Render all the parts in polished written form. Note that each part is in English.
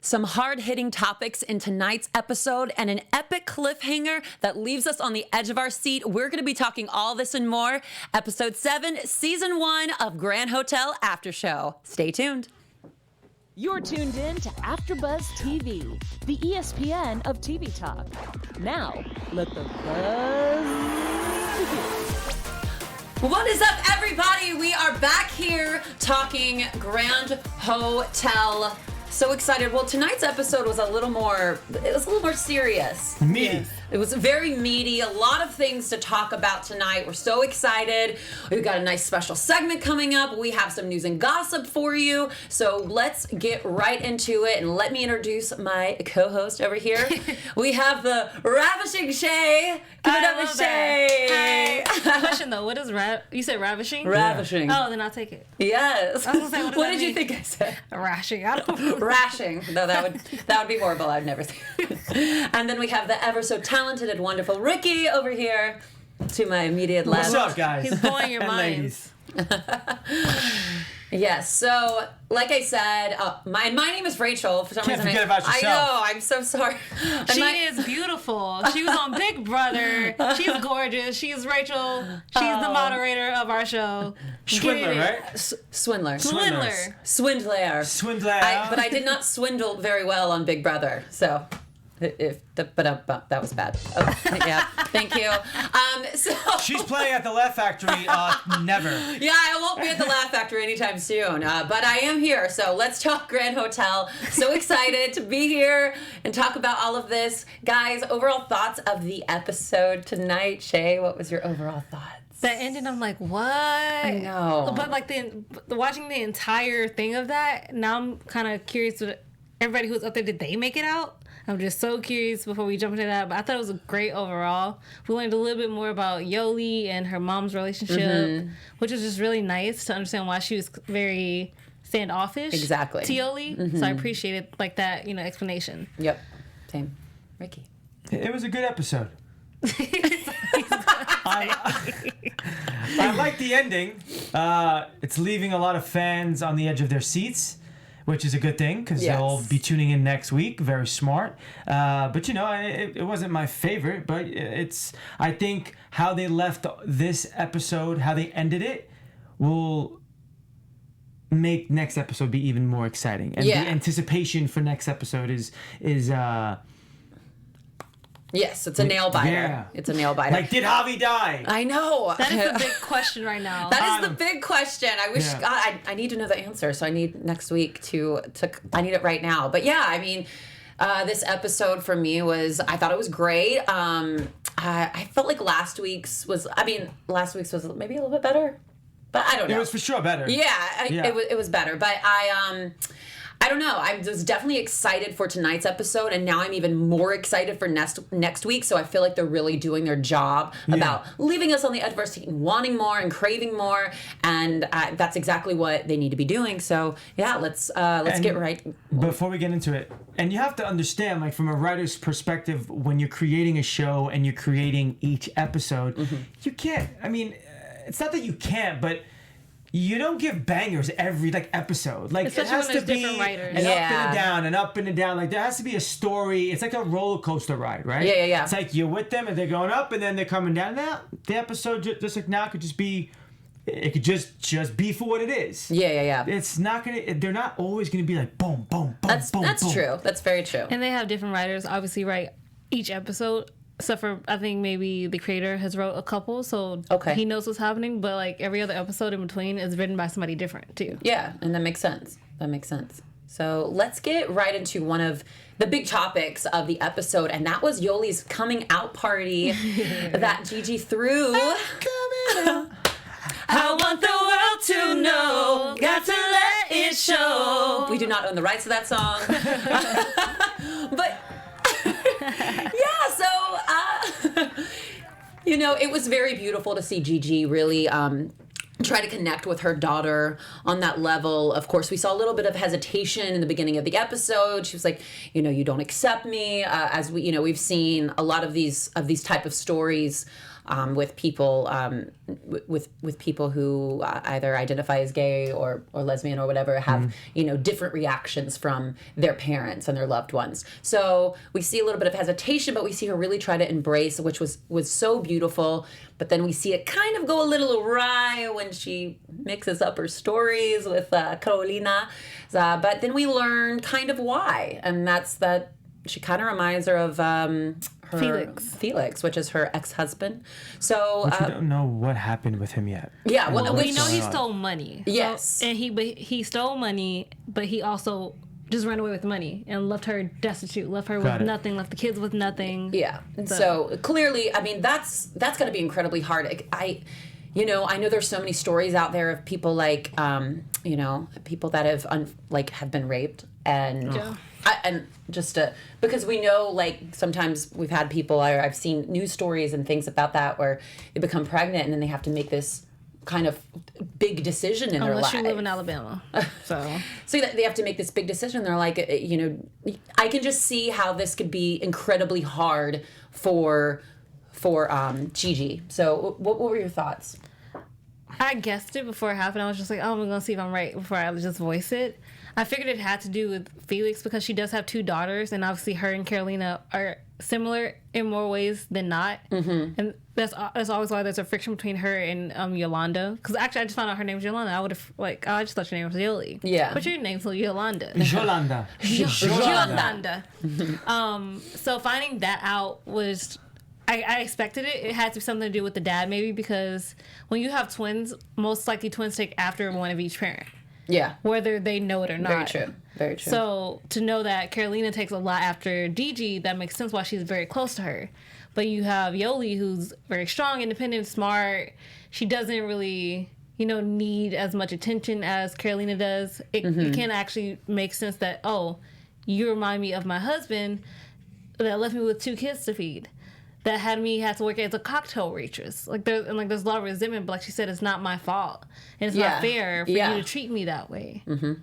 Some hard-hitting topics in tonight's episode and an epic cliffhanger that leaves us on the edge of our seat. We're going to be talking all this and more. Episode 7, Season 1 of Grand Hotel After Show. Stay tuned. You're tuned in to AfterBuzz TV, the ESPN of TV talk. Now, let the buzz begin. What is up, everybody? We are back here talking Grand Hotel. So excited. Well, tonight's episode was a little more serious. Meaty. It was very meaty. A lot of things to talk about tonight. We're so excited. We've got a nice special segment coming up. We have some news and gossip for you. So let's get right into it. And let me introduce my co-host over here. We have the ravishing Chae. Give it up for Chae. Hi. Question though, what is you said ravishing? Ravishing. Oh, then I'll take it. Yes. I was gonna say, what did you think I said? Rashing. I don't know. Rashing. No, that would be horrible. I'd never say it. And then we have the ever so talented and wonderful Ricky over here to my immediate left. What's up, guys? He's blowing your And mind. ladies. Yes, so like I said, my name is Rachel. For some Can't reason, forget about yourself. I know, I'm so sorry. She is beautiful. She was on Big Brother. She's gorgeous. She's Rachel. She's the moderator of our show. Swindler, right? Swindler. Swindler. Swindler. Swindler. But I did not swindle very well on Big Brother, so... that was bad. Oh, yeah, thank you. So She's playing at the Laugh Factory. Never. yeah, I won't be at the Laugh Factory anytime soon, but I am here. So let's talk Grand Hotel. So excited to be here and talk about all of this, guys. Overall thoughts of the episode tonight. Chae, what was your overall thoughts? That ending, I'm like, what? I know. But like watching the entire thing of that, now I'm kind of curious with everybody who's up there. Did they make it out? I'm just so curious before we jump into that. But I thought it was a great overall. We learned a little bit more about Yoli and her mom's relationship, which was just really nice to understand why she was very standoffish. Exactly. To Yoli. So I appreciated like that, explanation. Yep. Same. Ricky. It was a good episode. I like the ending. It's leaving a lot of fans on the edge of their seats, which is a good thing because they'll be tuning in next week. Very smart. But it wasn't my favorite, but I think how they left this episode, how they ended it, will make next episode be even more exciting. And the anticipation for next episode is yes, it's a nail biter. Yeah. It's a nail biter. like, did Javi die? I know. That is the big question right now. That is the big question. I wish, God, I need to know the answer. So I need next week I need it right now. But yeah, I mean, this episode for me I thought it was great. I felt like last week's was maybe a little bit better, but I don't know. It was for sure better. Yeah, it was better. But I don't know. I was definitely excited for tonight's episode, and now I'm even more excited for next week. So I feel like they're really doing their job about leaving us on the edge of our seat and wanting more and craving more, and that's exactly what they need to be doing. So yeah, let's get right. Before we get into it, and you have to understand, like, from a writer's perspective, when you're creating a show and you're creating each episode, you can't. I mean, it's not that you can't, but you don't give bangers every episode. Like, especially it has when there's to be different writers. an up and a down, an up and a down. Like, there has to be a story. It's like a roller coaster ride, right? Yeah. It's like you're with them and they're going up and then they're coming down. Now the episode just like now could just be. It could just be for what it is. Yeah. It's not gonna. They're not always gonna be like boom, boom, boom, That's boom. true. That's very true. And they have different writers, obviously, write each episode. Except for, I think maybe the creator has wrote a couple, so he knows what's happening. But like every other episode in between is written by somebody different too. Yeah, and that makes sense. So let's get right into one of the big topics of the episode, and that was Yoli's coming out party that Gigi threw. I want the world to know, got to let it show. We do not own the rights to that song. But yeah, so it was very beautiful to see Gigi really try to connect with her daughter on that level. Of course, we saw a little bit of hesitation in the beginning of the episode. She was like, you don't accept me. As we've seen a lot of these type of stories with people with people who either identify as gay or lesbian or whatever have different reactions from their parents and their loved ones. So we see a little bit of hesitation, but we see her really try to embrace, which was so beautiful. But then we see it kind of go a little awry when she mixes up her stories with Carolina. But then we learn kind of why, and that's that she kind of reminds her of her Felix, which is her ex-husband. So we don't know what happened with him yet. Yeah, well, we know he stole money. Yes, so, and he stole money, but he also just ran away with money and left her destitute, left her with nothing, left the kids with nothing. Yeah. So clearly, I mean, that's going to be incredibly hard. I know there's so many stories out there of people like, people that have been raped and because we know, like, sometimes we've had people, I've seen news stories and things about that where they become pregnant and then they have to make this kind of big decision in their life. Unless you live in Alabama. So they have to make this big decision. They're like, I can just see how this could be incredibly hard for Gigi. So what were your thoughts? I guessed it before it happened. I was just like, I'm going to see if I'm right before I just voice it. I figured it had to do with Felix because she does have 2 daughters, and obviously her and Carolina are similar in more ways than not. Mm-hmm. And that's always why there's a friction between her and Yolanda. Because actually, I just found out her name was Yolanda. I would have, I just thought your name was Yoli. Yeah. But your name's Yolanda. Yolanda. Yolanda. So finding that out was... I expected it. It had to be something to do with the dad, maybe, because when you have twins, most likely twins take after one of each parent. Yeah. Whether they know it or not. Very true. Very true. So to know that Carolina takes a lot after Gigi, that makes sense why she's very close to her. But you have Yoli, who's very strong, independent, smart. She doesn't really, need as much attention as Carolina does. It can actually make sense that, you remind me of my husband that left me with 2 kids to feed. That had me have to work as a cocktail waitress. There's a lot of resentment, but like she said, it's not my fault. And it's not fair for you to treat me that way. Mm-hmm.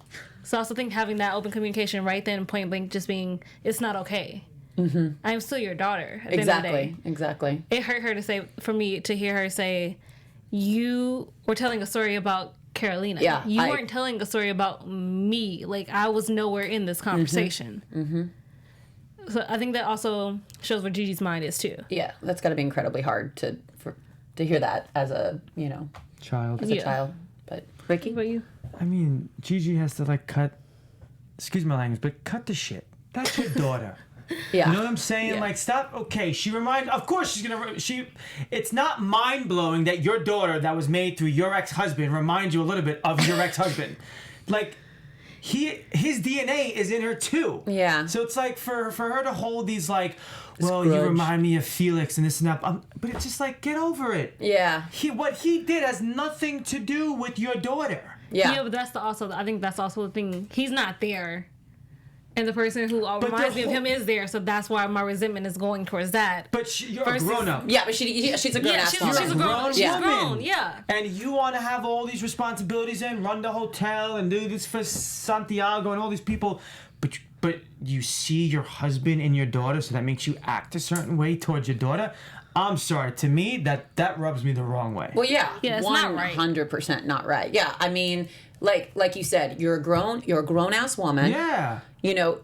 So I also think having that open communication right then, point blank, just being, it's not okay. Mm-hmm. I'm still your daughter. At the end of the day. Exactly. It hurt her for me to hear her say, you were telling a story about Carolina. Yeah, you weren't telling a story about me. I was nowhere in this conversation. Mm-hmm. So I think that also shows where Gigi's mind is too. Yeah, that's got to be incredibly hard to hear that as a child. As a child. But Ricky, what about you? I mean, Gigi has to cut. Excuse my language, but cut the shit. That's your daughter. Yeah. You know what I'm saying? Yeah. Stop. Okay, of course she's gonna. It's not mind blowing that your daughter that was made through your ex-husband reminds you a little bit of your ex-husband. His DNA is in her too. Yeah. So it's for her to hold these you grudge. remind me of Felix and this and that. But it's just get over it. Yeah. What he did has nothing to do with your daughter. Yeah. Yeah, but I think that's also the thing. He's not there. And the person who reminds me of him is there, so that's why my resentment is going towards that. But you're a grown-up. Yeah, but she's a grown-ass she's woman. a grown. She's grown, yeah. And you want to have all these responsibilities and run the hotel and do this for Santiago and all these people, but you see your husband and your daughter, so that makes you act a certain way towards your daughter. I'm sorry. To me, that rubs me the wrong way. Well, yeah, it's not right. 100% not right. Yeah, I mean, like you said, you're a grown-ass woman. Yeah.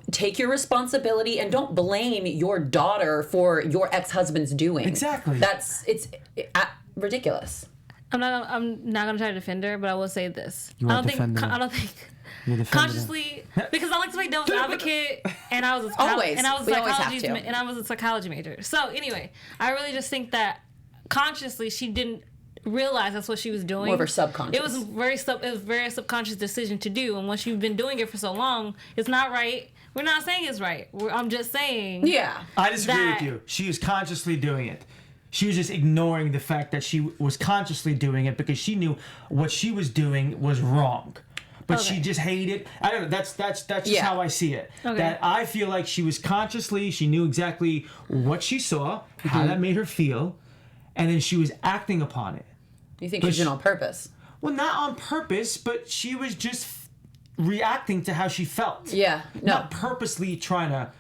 Take your responsibility and don't blame your daughter for your ex-husband's doing. Exactly. It's ridiculous. I'm not gonna try to defend her, but I will say this. You won't defend her. I don't think You defend consciously because I like to play devil's advocate, and I was a psychology major. So anyway, I really just think that consciously she didn't realize that's what she was doing. More of her subconscious. It was a very subconscious decision to do, and once you've been doing it for so long, it's not right. We're not saying it's right. I'm just saying. Yeah. I disagree with you. She was consciously doing it. She was just ignoring the fact that she was consciously doing it because she knew what she was doing was wrong. But she just hated. I don't know. That's just how I see it. Okay. That I feel like she was consciously. She knew exactly what she saw, how that made her feel, and then she was acting upon it. You think she did it on purpose? Well, not on purpose, but she was just reacting to how she felt. Yeah. No. Not purposely trying to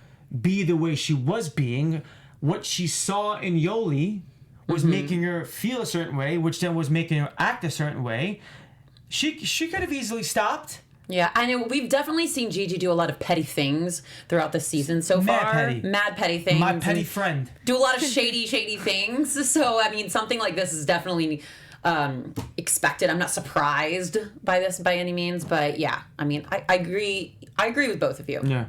be the way she was being. What she saw in Yoli was making her feel a certain way, which then was making her act a certain way, she could have easily stopped. Yeah, I know we've definitely seen Gigi do a lot of petty things throughout the season so far. Mad petty things. My petty friend. Do a lot of shady things. So, I mean, something like this is definitely expected. I'm not surprised by this by any means, but yeah, I mean, I agree. I agree with both of you. Yeah.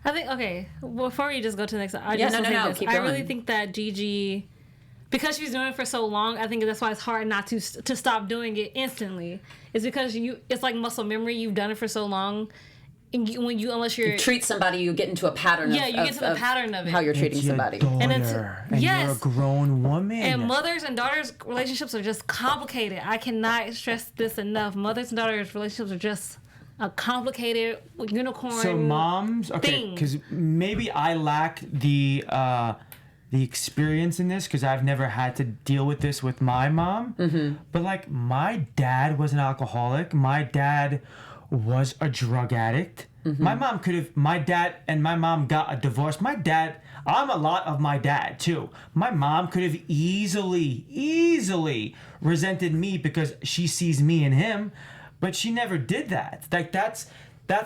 I think, okay, before we just go to the next, No, keep going. I really think that Gigi, because she's doing it for so long, I think that's why it's hard not to stop doing it instantly. It's because it's like muscle memory. You've done it for so long, and unless you treat somebody, you get into a pattern. Yeah, you get to the pattern of it. How you're treating somebody, and you're a grown woman. And mothers and daughters relationships are just complicated. I cannot stress this enough. Mothers and daughters relationships are just a complicated unicorn. So moms, okay, because maybe I lack the experience in this because I've never had to deal with this with my mom. Mm-hmm. But like my dad was an alcoholic. My dad was a drug addict. Mm-hmm. My dad and my mom got a divorce. I'm a lot of my dad too. My mom could have easily resented me because she sees me in him, but she never did that. Like that's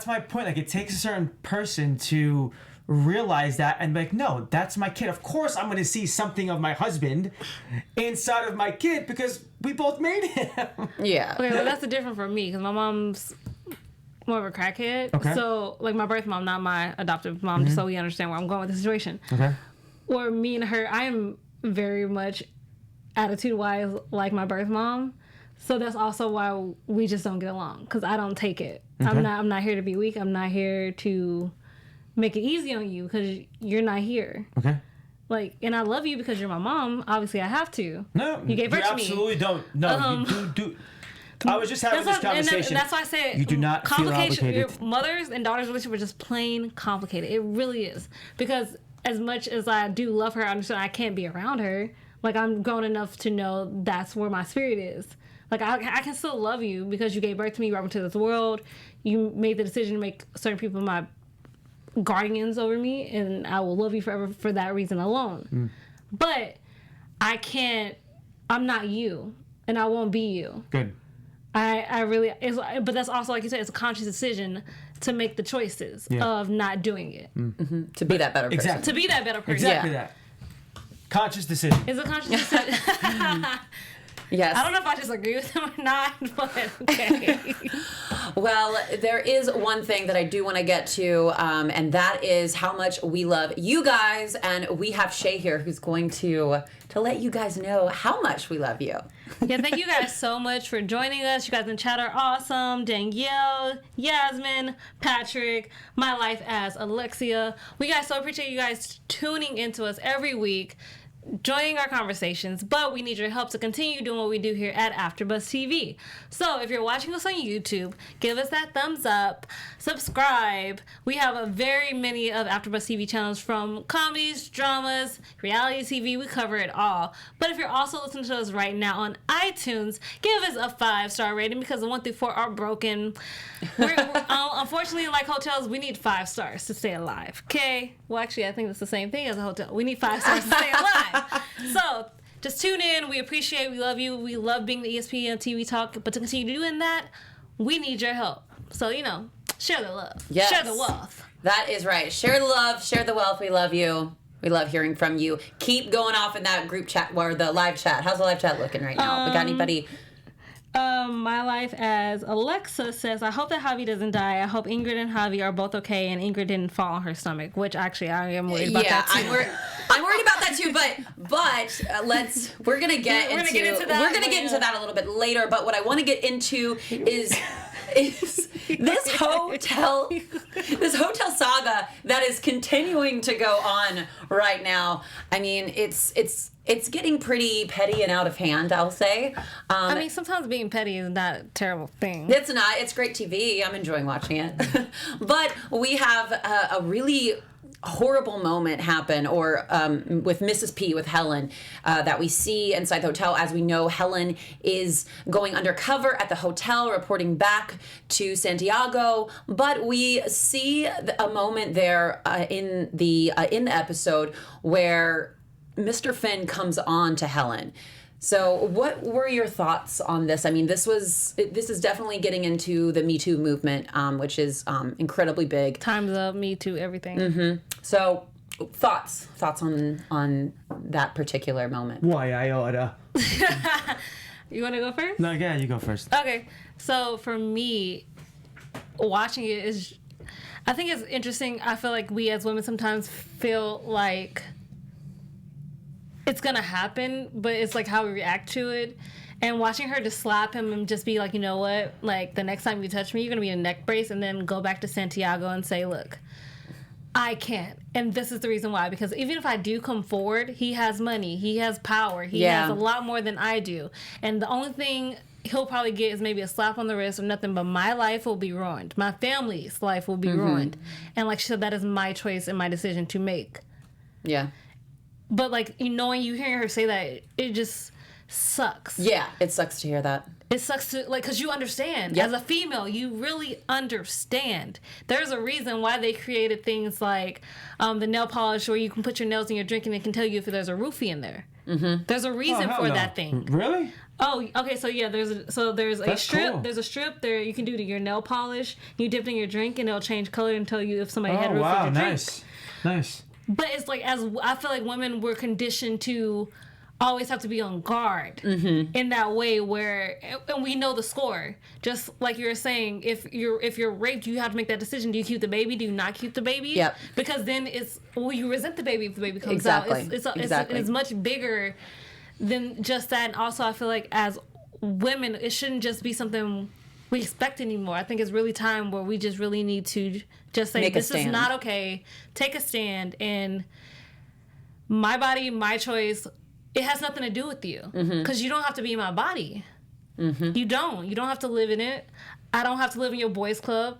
my point. Like it takes a certain person to realize that and be like, no, that's my kid. Of course I'm going to see something of my husband inside of my kid because we both made him. Yeah. Okay, well that's the difference for me because my mom's more of a crackhead. Okay. So like my birth mom, not my adoptive mom, just so we understand where I'm going with the situation. Okay. Or me and her, I am very much attitude-wise like my birth mom. So that's also why we just don't get along because I don't take it. Okay. I'm not here to be weak. I'm not here to make it easy on you because you're not here. Okay. Like, and I love you because you're my mom. Obviously, I have to. No, you gave birth to me. Absolutely don't. No, you do. I was just having this conversation. That's why I said you do not feel obligated. Your mothers and daughters relationship are just plain complicated. It really is because as much as I do love her, I understand I can't be around her. Like I'm grown enough to know that's where my spirit is. Like I can still love you because you gave birth to me, brought me to this world. You made the decision to make certain people my guardians over me, and I will love you forever for that reason alone. But I can't. I'm not you, and I won't be you. Good. I really. But that's also like you said. It's a conscious decision to make the choices of not doing it. Mm-hmm. To be that better person. Exactly. To be that better person. Exactly that. Conscious decision. It's a conscious decision. Yes. I don't know if I just agree with him or not, but okay. Well, there is one thing that I do want to get to, and that is how much we love you guys. And we have Chae here who's going to let you guys know how much we love you. Yeah, thank you guys so much for joining us. You guys in chat are awesome. Danielle, Yasmin, Patrick, my life as Alexia. We guys so appreciate you guys tuning into us every week, joining our conversations, but we need your help to continue doing what we do here at AfterBuzz TV. So if you're watching us on YouTube, give us that thumbs up, subscribe. We have very many of AfterBuzz TV channels, from comedies, dramas, reality TV. We cover it all. But if you're also listening to us right now on iTunes, give us a 5-star rating because the 1 through 4 are broken. We're unfortunately, like hotels, we need 5 stars to stay alive. Okay? Well, actually, I think that's the same thing as a hotel. We need 5 stars to stay alive. So just tune in. We appreciate. We love you. We love being the ESPN TV talk. But to continue doing that, we need your help. So share the love. Yes. Share the wealth. That is right. Share the love. Share the wealth. We love you. We love hearing from you. Keep going off in that group chat or the live chat. How's the live chat looking right now? We got anybody? My life as Alexa says, I hope that Javi doesn't die. I hope Ingrid and Javi are both okay and Ingrid didn't fall on her stomach, which actually I am worried about that too. I'm worried about that too, but we're gonna get into that a little bit later. But what I want to get into is this hotel saga that is continuing to go on right now. I mean, it's getting pretty petty and out of hand, I'll say. I mean, sometimes being petty is not a terrible thing. It's not. It's great TV. I'm enjoying watching it. But we have a really horrible moment happen with Mrs. P, with Helen, that we see inside the hotel. As we know, Helen is going undercover at the hotel, reporting back to Santiago. But we see a moment there in the episode where Mr. Finn comes on to Helen. So what were your thoughts on this? I mean, this is definitely getting into the Me Too movement, which is incredibly big. Time's up, Me Too, everything. Mm-hmm. So thoughts on that particular moment. Why I oughta. You want to go first? No, yeah, you go first. Okay. So for me, watching it is, I think it's interesting. I feel like we as women sometimes feel like it's gonna happen, but it's like how we react to it. And watching her just slap him and just be like, you know what, like the next time you touch me, you're gonna be in a neck brace, and then go back to Santiago and say, look, I can't, and this is the reason why. Because even if I do come forward, he has money, he has power, he has a lot more than I do, and the only thing he'll probably get is maybe a slap on the wrist or nothing, but my life will be ruined, my family's life will be ruined. And like she said, that is my choice and my decision to make. Yeah. But like, you hearing her say that, it just sucks. Yeah, it sucks to hear that. It sucks to, like, because you understand. Yep. As a female, you really understand. There's a reason why they created things like the nail polish where you can put your nails in your drink and it can tell you if there's a roofie in there. Mm-hmm. There's a reason for that thing. Really? Oh, okay. So yeah, there's a strip. Cool. There's a strip there you can do to your nail polish. You dip it in your drink and it'll change color and tell you if somebody had a roofie in your drink. Nice. But it's like, as I feel like women were conditioned to always have to be on guard in that way, where, and we know the score. Just like you were saying, if you're raped, you have to make that decision. Do you keep the baby? Do you not keep the baby? Yep. Because then you resent the baby if the baby comes Exactly. out. Exactly. It's much bigger than just that. And also, I feel like as women, it shouldn't just be something we expect anymore. I think it's really time where we just really need to just say, this is not okay. Take a stand, and my body, my choice. It has nothing to do with you, because you don't have to be in my body. You don't have to live in it. I don't have to live in your boys club,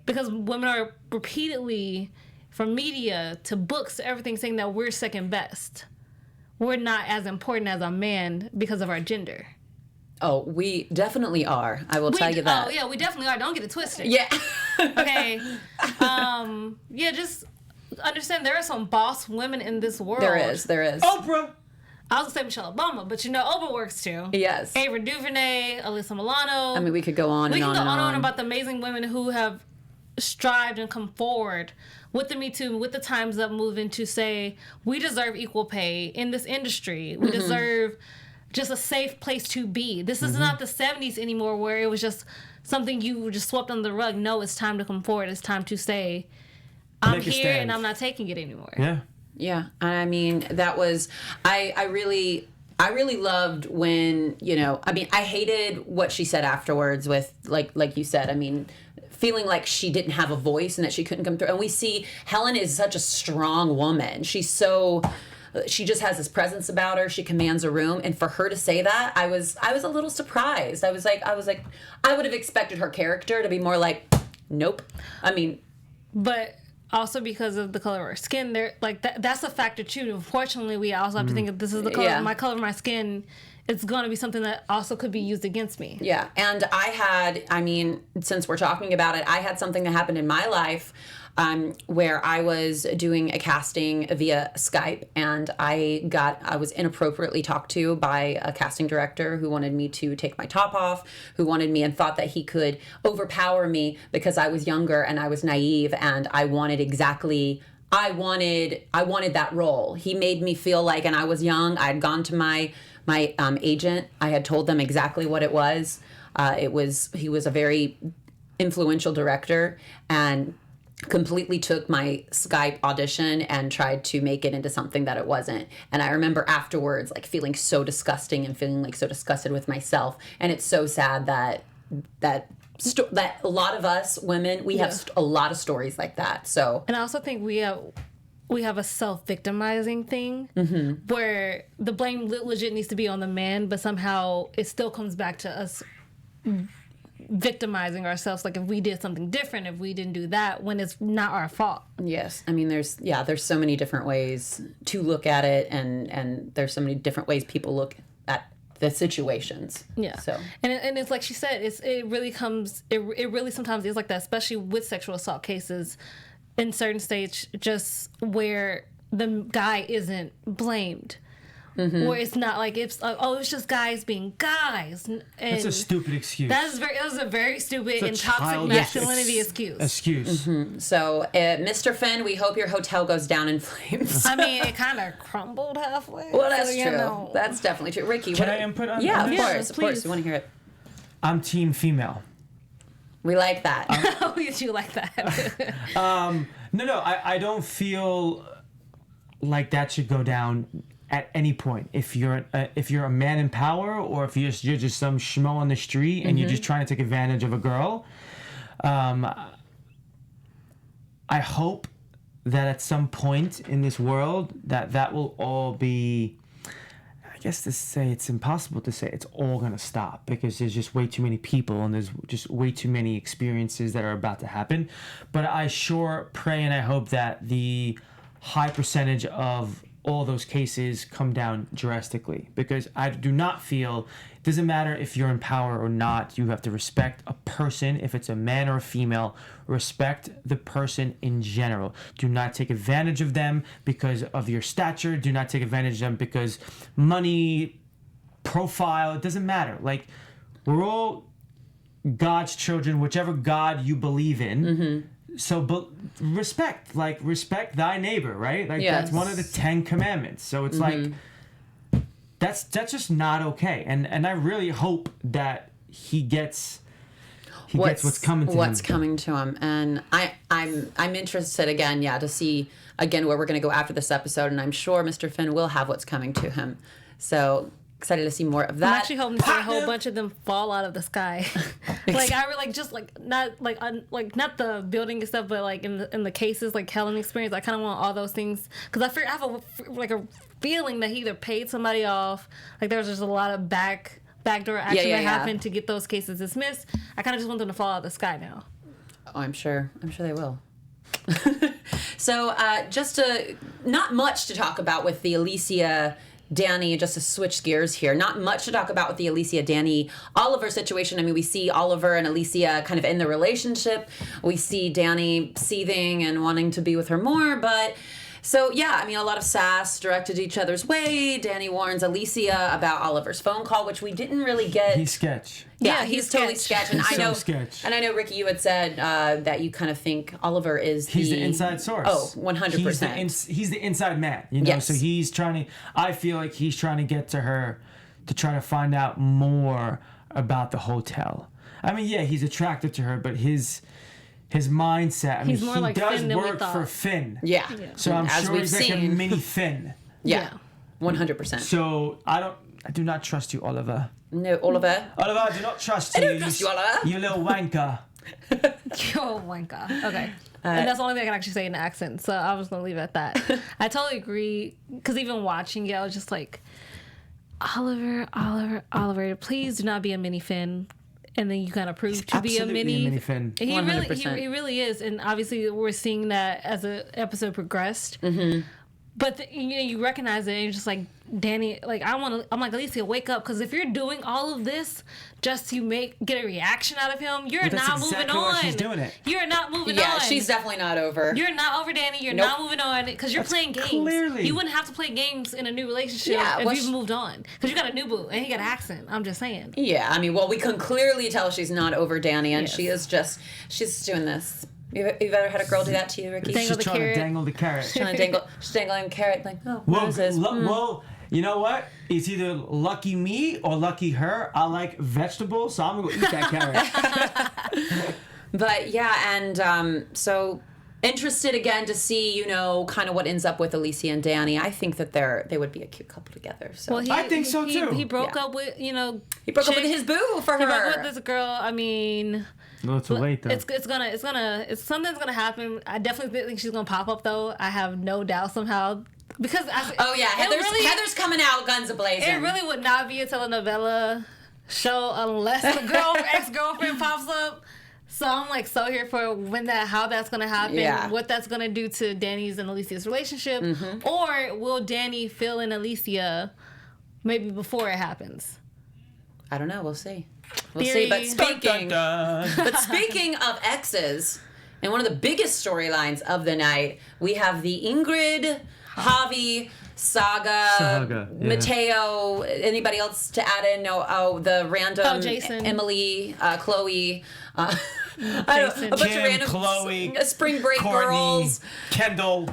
because women are repeatedly, from media to books to everything, saying that we're second best. We're not as important as a man because of our gender. Oh, we definitely are. I will tell you that. Oh yeah, we definitely are. Don't get it twisted. Yeah. Okay. Yeah, just understand there are some boss women in this world. There is. Oprah. I was gonna say Michelle Obama, but Oprah works too. Yes. Ava DuVernay, Alyssa Milano. I mean, we could go on and on and on. About the amazing women who have strived and come forward with the Me Too, with the Time's Up movement, to say we deserve equal pay in this industry. We deserve just a safe place to be. This is not the 70s anymore, where it was just something you just swept under the rug. No, it's time to come forward. It's time to say, I'm here and I'm not taking it anymore. Yeah. Yeah, I mean, that was, I really loved when, I mean, I hated what she said afterwards with, like you said, I mean, feeling like she didn't have a voice and that she couldn't come through. And we see Helen is such a strong woman. She just has this presence about her. She commands a room. And for her to say that, I was a little surprised. I was like, I would have expected her character to be more like, nope. I mean. But also because of the color of her skin, that's a factor too. Unfortunately, we also have to think if this is the color, my color of my skin, it's going to be something that also could be used against me. Yeah, and I mean, since we're talking about it, I had something that happened in my life where I was doing a casting via Skype, and I was inappropriately talked to by a casting director who wanted me to take my top off, who wanted me and thought that he could overpower me because I was younger and I was naive, and I wanted that role. He made me feel like, and I was young, I had gone to my agent, I had told them exactly what it was. He was a very influential director, and completely took my Skype audition and tried to make it into something that it wasn't. And I remember afterwards, like, feeling so disgusting and feeling like so disgusted with myself. And it's so sad that a lot of us women, we have a lot of stories like that. So, and I also think we have a self-victimizing thing where the blame legit needs to be on the man, but somehow it still comes back to us victimizing ourselves, like if we did something different, if we didn't do that, when it's not our fault. Yes. I mean, there's so many different ways to look at it, and there's so many different ways people look at the situations. Yeah. So, and it's like she said, it really sometimes is like that, especially with sexual assault cases in certain states, just where the guy isn't blamed. Or it's not like it's like, oh, it's just guys being guys. And That's a stupid excuse. that was a very stupid and toxic childish masculinity excuse. So, Mr. Finn, we hope your hotel goes down in flames. I mean, it kind of crumbled halfway. Well, that's so, true. That's definitely true. Ricky, Can I input on Yeah, on of this? course. Of course. We want to hear it. I'm team female. We like that. How did you like that? No, I don't feel like that should go down at any point. If you're a man in power, or if you're just some schmo on the street and you're just trying to take advantage of a girl, I hope that at some point in this world that will all be. I guess to say it's impossible to say it's all gonna stop, because there's just way too many people and there's just way too many experiences that are about to happen. But I sure pray and I hope that the high percentage of all those cases come down drastically, because I do not feel it doesn't matter if you're in power or not. You have to respect a person. If it's a man or a female, respect the person in general. Do not take advantage of them because of your stature. Do not take advantage of them because money, profile, it doesn't matter. Like, we're all God's children, whichever God you believe in. So, but respect thy neighbor, right? Like, Yes. that's one of the 10 commandments. So it's like, that's just not okay. And I really hope that he gets what's coming to him. What's coming to him. And I'm interested again, to see again where we're going to go after this episode. And I'm sure Mr. Finn will have what's coming to him. So excited to see more of that. I'm actually hoping to see a whole bunch of them fall out of the sky. Like, I really not the building and stuff, but like in the cases, like Helen experience, I kind of want all those things, because I have a feeling that he either paid somebody off, like there's just a lot of backdoor action that happened to get those cases dismissed. I kind of just want them to fall out of the sky now. Oh, I'm sure they will. So not much to talk about with the Alicia Danny, just to switch gears here, not much to talk about with the Alicia Danny Oliver situation. I mean, we see Oliver and Alicia kind of in the relationship. We see Danny seething and wanting to be with her more, but so yeah, I mean, a lot of sass directed each other's way. Danny warns Alicia about Oliver's phone call, which we didn't really get. He's sketch. Yeah, he's totally sketch. And He's I know, so sketch. And I know, Ricky, you had said that you kind of think Oliver is He's the inside source. Oh, 100%. He's the inside man, you know? Yes. So he's trying to, I feel like he's trying to get to her to try to find out more about the hotel. I mean, yeah, he's attracted to her, but his mindset, I mean, more he like does Finn than we work thought. for Finn. Yeah. So I'm As sure we've he's like a seen. mini Finn. Yeah. 100%. So I do not trust you, Oliver. No, Oliver. Oliver, I do not trust I you. don't trust you, Oliver. You little wanker. Oh my god. Okay. And that's the only thing I can actually say in the accent, so I was gonna leave it at that. I totally agree, because even watching it, I was just like, Oliver, please do not be a mini Finn. And then you kind of prove to be a mini Finn. He 100%. he really is, and obviously we're seeing that as the episode progressed. But you recognize it, and you're just like, Danny, like I'm like, Alicia, wake up, because if you're doing all of this just to get a reaction out of him, you're Well, not that's moving exactly on. why she's doing it. You're not moving on. Yeah, she's definitely not over. You're not over, Danny. You're Nope. not moving on, because you're playing games. clearly- You wouldn't have to play games in a new relationship if you've moved on, because you got a new boo and he got an accent. I'm just saying. Yeah, I mean, well, we can clearly tell she's not over Danny, and Yes. she's doing this. You've ever had a girl do that to you, Ricky? Dangle She's the trying carrot. to dangle the carrot. She's dangling a carrot, like, oh, Well, Moses. well, you know what? It's either lucky me or lucky her. I like vegetables, so I'm gonna go eat that carrot. But yeah, and so interested again to see, kind of what ends up with Alicia and Danny. I think that they would be a cute couple together. So Well, I think so, too. He broke Yeah. up with he broke up with his boo for He broke her. up with this girl. I mean, A little too late though. something's gonna happen. I definitely think she's gonna pop up though. I have no doubt somehow, because Oh yeah, Heather's coming out guns ablazing. It really would not be a telenovela show unless the ex-girlfriend pops up. So I'm like so here for how that's gonna happen, what that's gonna do to Danny's and Alicia's relationship, or will Danny fill in Alicia maybe before it happens? I don't know. We'll see. We'll Theory. see. But speaking Dun, dun, dun. but speaking of exes, And one of the biggest storylines of the night, we have the Ingrid, Javi, saga, yeah. Mateo. Anybody else to add in? No. Oh, the random Jason. Emily, Chloe. A Jason. bunch Kim, of random Chloe, spring break Courtney, girls. Kendall.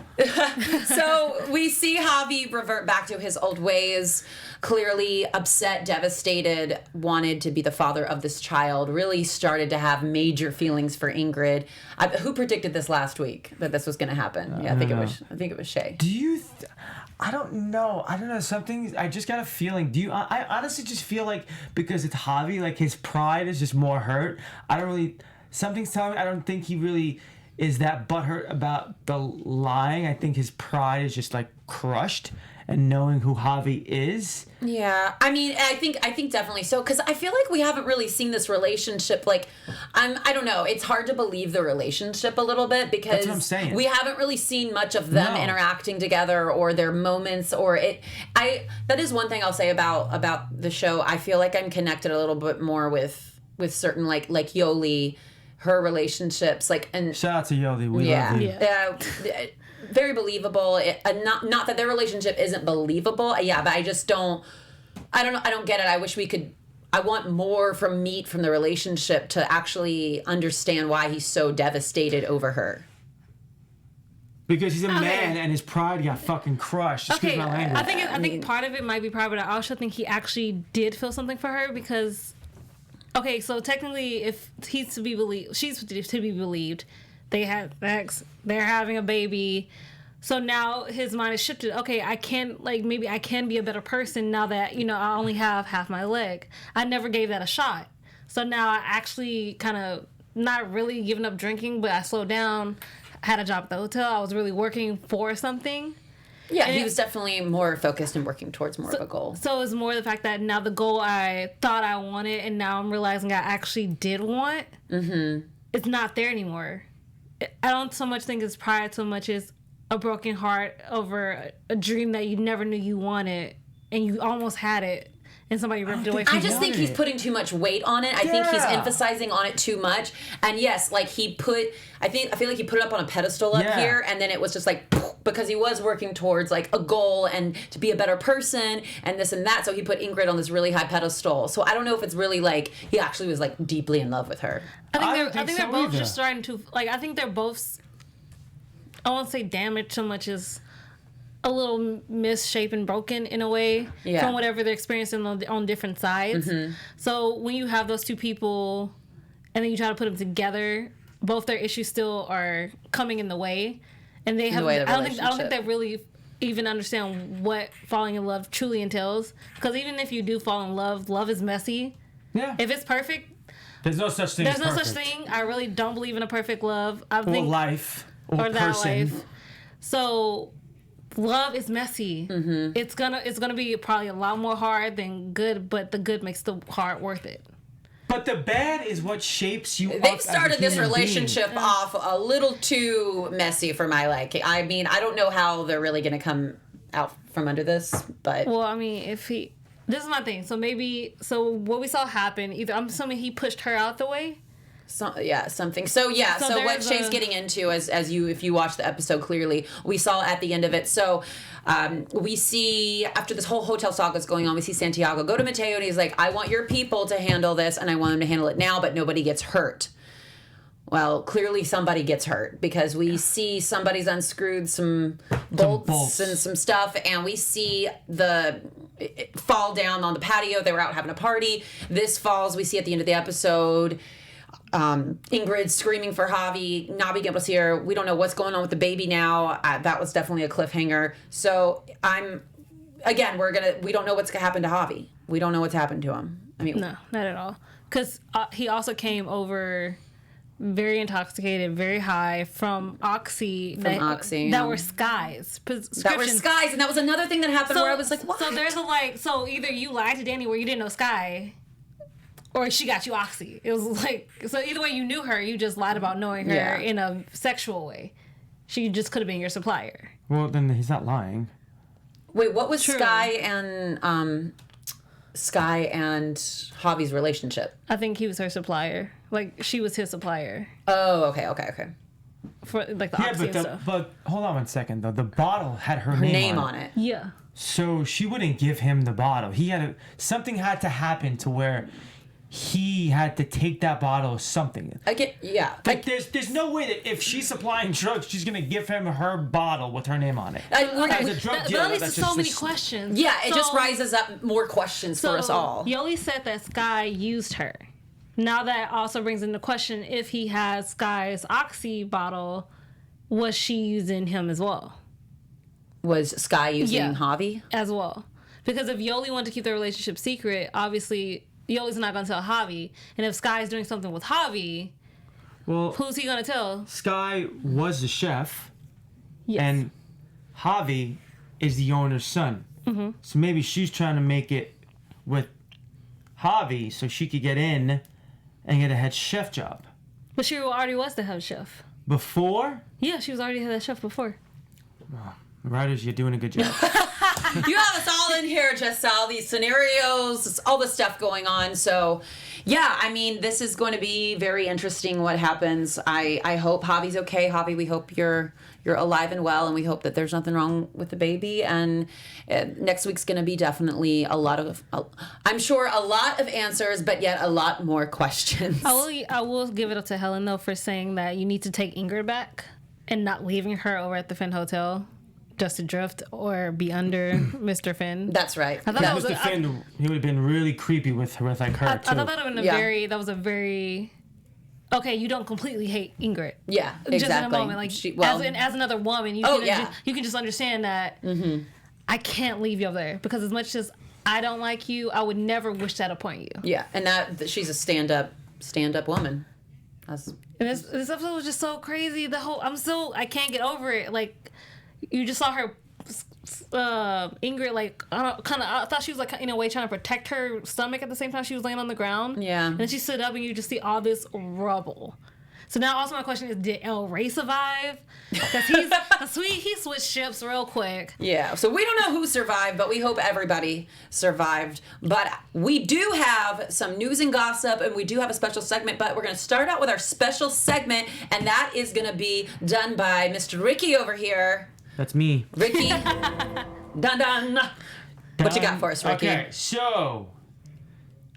So we see Javi revert back to his old ways. Clearly upset, devastated, wanted to be the father of this child. Really started to have major feelings for Ingrid. Who predicted this last week that this was going to happen? Yeah, I think it was Chae. Do you? I don't know. Something. I just got a feeling. Do you? I honestly just feel like because it's Javi, like his pride is just more hurt. I don't really. Something's telling me I don't think he really is that butthurt about the lying. I think his pride is just like crushed. And knowing who Javi is. Yeah, I mean, I think definitely so, because I feel like we haven't really seen this relationship. Like, I don't know. It's hard to believe the relationship a little bit because that's what I'm saying. We haven't really seen much of them interacting together or their moments or it. That is one thing I'll say about the show. I feel like I'm connected a little bit more with certain like Yoli, her relationships and shout out to Yoli. We love you. Yeah. Very believable. Not that their relationship isn't believable. Yeah, but I just don't. I don't get it. I wish we could. I want more from the relationship to actually understand why he's so devastated over her. Because he's a man and his pride got fucking crushed. Excuse my language. I think part of it might be pride, but I also think he actually did feel something for her because. Okay, so technically, if he's to be believed, she's to be believed. They had sex. They're having a baby. So now his mind is shifted. Okay, maybe I can be a better person now that, I only have half my leg. I never gave that a shot. So now I actually kind of not really giving up drinking, but I slowed down. I had a job at the hotel. I was really working for something. Yeah, he was definitely more focused and working towards more of a goal. So it's more the fact that now the goal I thought I wanted and now I'm realizing I actually did want, it's not there anymore. I don't so much think it's pride so much as a broken heart over a dream that you never knew you wanted and you almost had it and somebody ripped it away from you. I just think he's putting too much weight on it. I think he's emphasizing on it too much. And yes, I feel like he put it up on a pedestal up here and then it was just like because he was working towards like a goal and to be a better person and this and that. So he put Ingrid on this really high pedestal. So I don't know if it's really like he actually was like deeply in love with her. I think they're both just starting to I think they're both. I won't say damaged so much as a little misshapen, broken in a way from whatever they're experiencing on different sides. So when you have those two people, and then you try to put them together, both their issues still are coming in the way, and they have. I don't think they really even understand what falling in love truly entails. Because even if you do fall in love, love is messy. Yeah. If it's perfect, there's no such thing. Such thing. I really don't believe in a perfect love. Or life. Or that person. life. So love is messy. It's gonna be probably a lot more hard than good, but the good makes the hard worth it. But the bad is what shapes you. They've started this relationship off a little too messy for my liking. I mean, I don't know how they're really gonna come out from under this, but well, I mean, this is my thing. So what we saw happen, either I'm assuming he pushed her out the way. Something. So what Chae's getting into, if you watch the episode clearly, we saw at the end of it. So we see after this whole hotel saga is going on, we see Santiago go to Mateo and he's like, "I want your people to handle this, and I want them to handle it now, but nobody gets hurt." Well, clearly somebody gets hurt because we see somebody's unscrewed some bolts and some stuff, and we see it fall down on the patio. They were out having a party. This falls. We see at the end of the episode. Ingrid screaming for Javi, not being able to see her. We don't know what's going on with the baby now. That was definitely a cliffhanger. So we don't know what's gonna happen to Javi. We don't know what's happened to him. I mean, no, not at all. Because he also came over very intoxicated, very high from Oxy. That were skies. That were skies, and that was another thing that happened where I was like, what? So there's so either you lied to Danny where you didn't know Sky, or she got you Oxy. It was like, so either way you knew her, you just lied about knowing her in a sexual way. She just could have been your supplier. Well, then he's not lying. Wait, what was Sky and Javi's relationship? I think he was her supplier. Like, she was his supplier. Oh, okay. for like the Yeah, oxy and stuff. but hold on one second though. The bottle had her Name on it. Yeah. So she wouldn't give him the bottle. Something had to happen to where he had to take that bottle or something. Like there's no way that if she's supplying drugs, she's gonna give him her bottle with her name on it. As a drug That dealer, leads to that's so just many questions. Yeah, it just So- rises up more questions for us all. Yoli said that Sky used her. Now that also brings into question if he has Sky's oxy bottle, was she using him as well? Was Sky using Yeah. Javi? As well. Because if Yoli wanted to keep their relationship secret, obviously Yoli's not going to tell Javi. And if Sky's doing something with Javi, Well, who's he going to tell? Sky was the chef, Yes. and Javi is the owner's son. Mm-hmm. So maybe she's trying to make it with Javi so she could get in and get a head chef job. But she already was the head chef. Before, Yeah, she was already the head chef before. writers, you're doing a good job. You have us all in here, just all these scenarios, all the stuff going on. So, yeah, I mean, this is going to be very interesting what happens. I hope Javi's okay. Javi, we hope you're alive and well, and we hope that there's nothing wrong with the baby. And next week's going to be definitely I'm sure a lot of answers, but yet a lot more questions. I will give it up to Helen, though, for saying that you need to take Ingrid back and not leaving her over at the Finn Hotel just to drift or be under Mr. Finn. That's right. I thought that was Mr. Finn, he would have been really creepy with like her too. I thought that would have been Yeah. a very okay, you don't completely hate Ingrid. Yeah, exactly. Just in a moment, like as another woman, you can just understand that I can't leave you over there because as much as I don't like you, I would never wish that upon you. Yeah, and that she's a stand-up woman. And this episode was just so crazy. I can't get over it. Like, you just saw her, Ingrid, like, I thought she was, like, in a way trying to protect her stomach at the same time she was laying on the ground. Yeah. And then she stood up and you just see all this rubble. So now also my question is, did El Rey survive? Because he switched ships real quick. Yeah, so we don't know who survived, but we hope everybody survived. But we do have some news and gossip, and we do have a special segment, but we're going to start out with our special segment, and that is going to be done by Mr. Ricky over here. That's me. Ricky. Dun dun. What you got for us, Ricky? Okay, so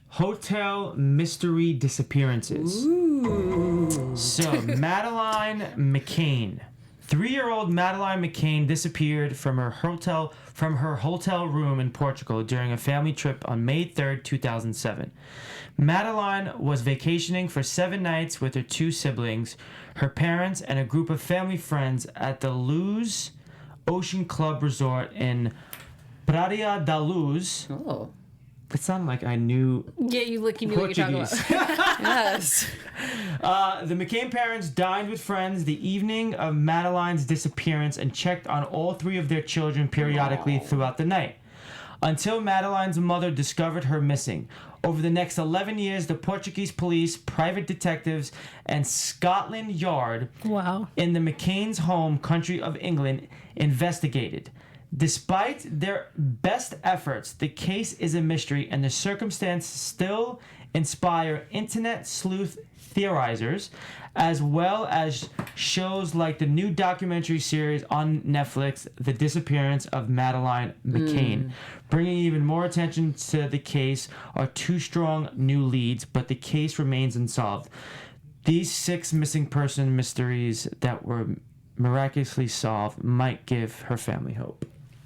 hotel mystery disappearances. Ooh. So Madeline McCain, 3-year-old Madeline McCain disappeared from her hotel room in Portugal during a family trip on May 3rd, 2007. Madeline was vacationing for 7 nights with her 2 siblings, her parents, and a group of family friends at the Luz Ocean Club Resort in Praia da Luz. Oh. It sounded like I knew Yeah, you knew what you're talking about. Yes. The McCain parents dined with friends the evening of Madeline's disappearance and checked on all 3 of their children periodically throughout the night, until Madeline's mother discovered her missing. Over the next 11 years, the Portuguese police, private detectives, and Scotland Yard in the McCain's home country of England investigated. Despite their best efforts, the case is a mystery, and the circumstances still inspire internet sleuth theorizers, as well as shows like the new documentary series on Netflix, The Disappearance of Madeline McCain. Bringing even more attention to the case are 2 strong new leads, but the case remains unsolved. These 6 missing person mysteries that were miraculously solved might give her family hope.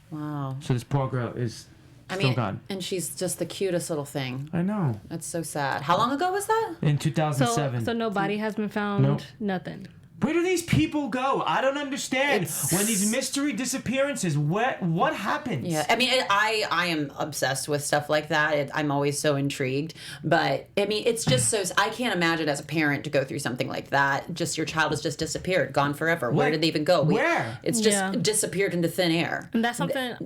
Wow. So this poor girl is still gone. And she's just the cutest little thing. I know. That's so sad. How long ago was that? In 2007. So no body has been found? Nope. Nothing. Where do these people go? I don't understand. When these mystery disappearances, what happens? Yeah, I mean, I am obsessed with stuff like that. I'm always so intrigued. But, I mean, it's just so... I can't imagine as a parent to go through something like that. Just your child has just disappeared, gone forever. Where did they even go? Where? It's just disappeared into thin air. And that's something...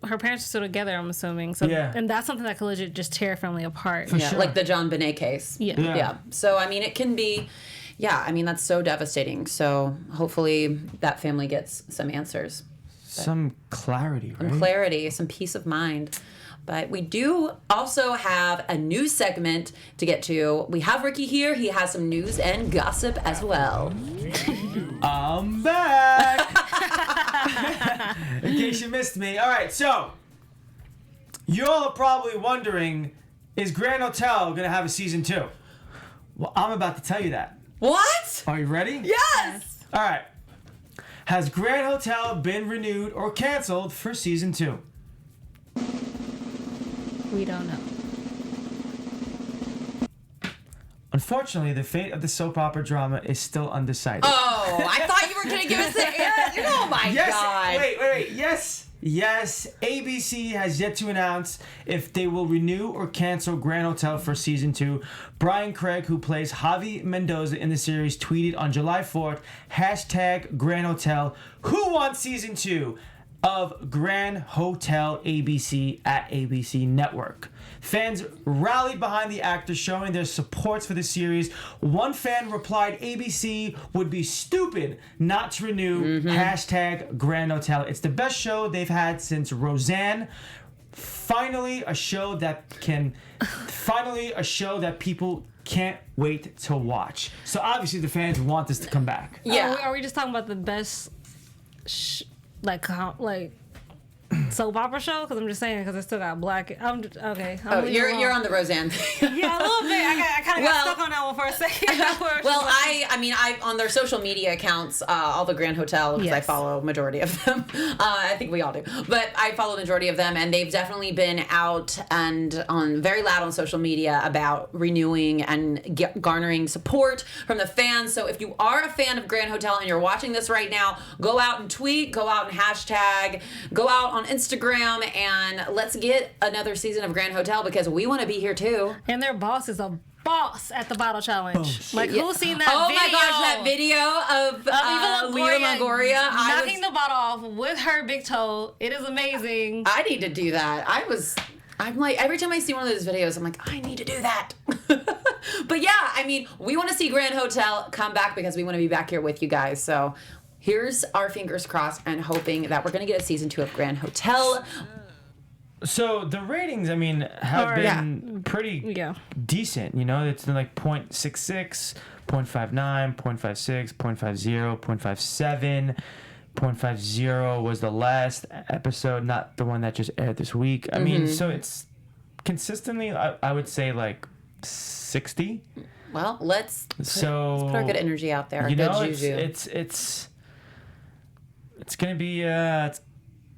her parents are still together, I'm assuming. So, yeah. And that's something that could legit just tear a family apart. Yeah, sure. like the John Bonet case. Yeah. So, I mean, it can be... Yeah, I mean, that's so devastating. So hopefully that family gets some answers. Some clarity, right? Some clarity, some peace of mind. But we do also have a news segment to get to. We have Ricky here. He has some news and gossip as well. I'm back. In case you missed me. All right, so you all are probably wondering, is Grand Hotel going to have a season 2? Well, I'm about to tell you that. What? Are you ready? Yes. All right. Has Grand Hotel been renewed or canceled for season 2? We don't know. Unfortunately, the fate of the soap opera drama is still undecided. Oh, I thought you were going to give us the answer. Oh, my God. Wait. Yes, ABC has yet to announce if they will renew or cancel Grand Hotel for season 2. Brian Craig, who plays Javi Mendoza in the series, tweeted on July 4th, #Grand Hotel, who wants season 2 of Grand Hotel ABC at ABC Network. Fans rallied behind the actor, showing their supports for the series. One fan replied, ABC would be stupid not to renew #Grand Hotel. It's the best show they've had since Roseanne. Finally, a show that people can't wait to watch. So obviously the fans want this to come back. Yeah. Are we just talking about the best, like soap opera show? Because I'm just saying, because I still got black. Okay. You're on the Roseanne. Yeah, a little bit. I kind of got stuck on that one for a second. Well, I on their social media accounts, all the Grand Hotel, because I follow majority of them. I think we all do, but I follow the majority of them, and they've definitely been out and on very loud on social media about renewing and garnering support from the fans. So if you are a fan of Grand Hotel and you're watching this right now, go out and tweet, go out and hashtag, go out on Instagram, and let's get another season of Grand Hotel, because we want to be here too. And their boss is a boss at the bottle challenge. Like, who's seen that Oh video? my gosh, that video of Eva Longoria knocking the bottle off with her big toe. It is amazing. I need to do that. I'm like, every time I see one of those videos, I'm like, I need to do that. But yeah, I mean, we want to see Grand Hotel come back because we want to be back here with you guys. So here's our fingers crossed and hoping that we're going to get a season 2 of Grand Hotel. So the ratings, I mean, have been pretty decent. You know, it's been like 0.66, 0.59, 0.56, 0.50, 0.57. 0.50 was the last episode, not the one that just aired this week. I mean, so it's consistently, I would say, like 60. Well, let's put our good energy out there. You good know, juju. it's gonna be.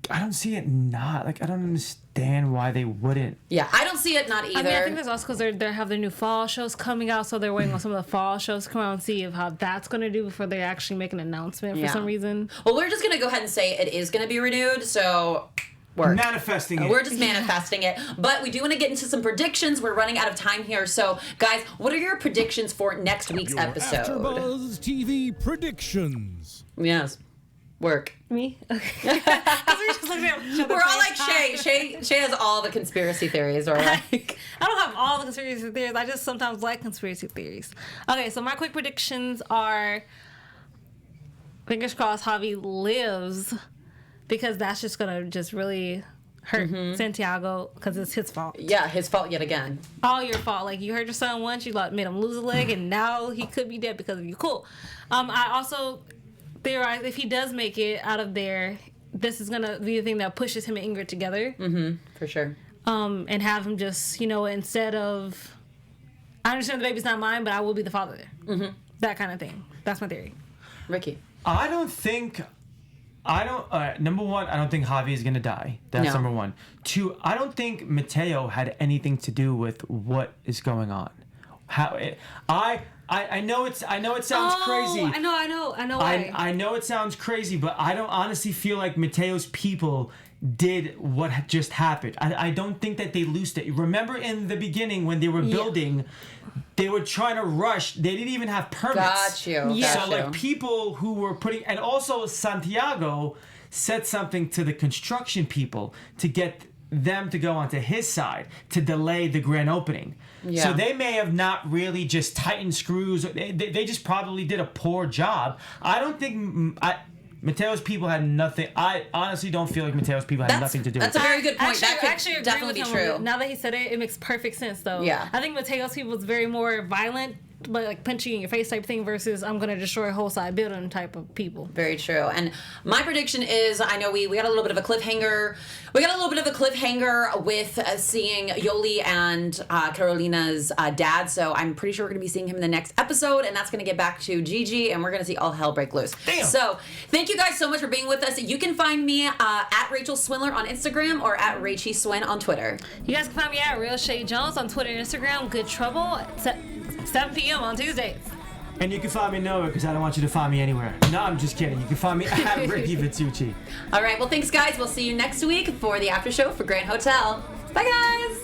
I don't see it not. Like, I don't understand why they wouldn't. Yeah, I don't see it not either. I mean, I think that's also because they have their new fall shows coming out, so they're waiting on some of the fall shows to come out and see how that's going to do before they actually make an announcement for some reason. Well, we're just going to go ahead and say it is going to be renewed, so we're manifesting it. We're just manifesting it. But we do want to get into some predictions. We're running out of time here. So, guys, what are your predictions for next week's episode? AfterBuzz TV predictions. Yes. Work. Me? Okay. We're all like Chae. Chae has all the conspiracy theories, or like. I don't have all the conspiracy theories. I just sometimes like conspiracy theories. Okay, so my quick predictions are, fingers crossed Javi lives, because that's just gonna just really hurt Santiago, because it's his fault. Yeah, his fault yet again. All your fault. Like, you hurt your son once, you made him lose a leg, and now he could be dead because of you. Cool. I also theorize if he does make it out of there, this is gonna be the thing that pushes him and Ingrid together. For sure. And have him just, instead of, I understand the baby's not mine, but I will be the father there. That kind of thing. That's my theory. Ricky. Number one, I don't think Javi is gonna die. That's number one. Two, I don't think Mateo had anything to do with what is going on. I know it sounds crazy. I know why. I know it sounds crazy, but I don't honestly feel like Mateo's people did what just happened. I don't think that they loosed it. Remember in the beginning when they were building, they were trying to rush. They didn't even have permits. Got you. Yeah. So like people who were putting, and also Santiago said something to the construction people to get them to go onto his side to delay the grand opening. Yeah. So they may have not really just tightened screws. They just probably did a poor job. I don't think Mateo's people had nothing. I honestly don't feel like Mateo's people had nothing to do with it. That's a very good point. That could actually definitely be true. Now that he said it, it makes perfect sense, though. Yeah. I think Mateo's people was very more violent like punching in your face type thing versus I'm gonna destroy a whole side building type of people. Very true. And my prediction is, I know we got a little bit of a cliffhanger. We got a little bit of a cliffhanger with seeing Yoli and Carolina's dad. So I'm pretty sure we're going to be seeing him in the next episode. And that's going to get back to Gigi. And we're going to see all hell break loose. Damn. So thank you guys so much for being with us. You can find me at Rachel Swindler on Instagram or at Rachie Swin on Twitter. You guys can find me at Real Chae Jones on Twitter and Instagram. Good Trouble. 7 p.m. on Tuesdays. And you can find me nowhere because I don't want you to find me anywhere. No, I'm just kidding. You can find me at Ricky Vitucci. All right. Well, thanks, guys. We'll see you next week for the after show for Grand Hotel. Bye, guys.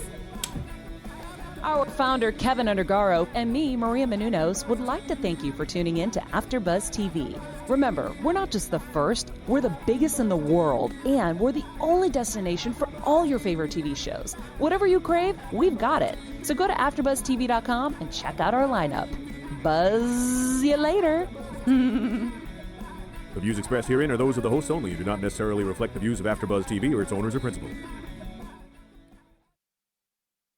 Our founder, Kevin Undergaro, and me, Maria Menounos, would like to thank you for tuning in to AfterBuzz TV. Remember, we're not just the first, we're the biggest in the world, and we're the only destination for all your favorite TV shows. Whatever you crave, we've got it. So go to AfterBuzzTV.com and check out our lineup. Buzz you later. The views expressed herein are those of the hosts only and do not necessarily reflect the views of AfterBuzz TV or its owners or principals.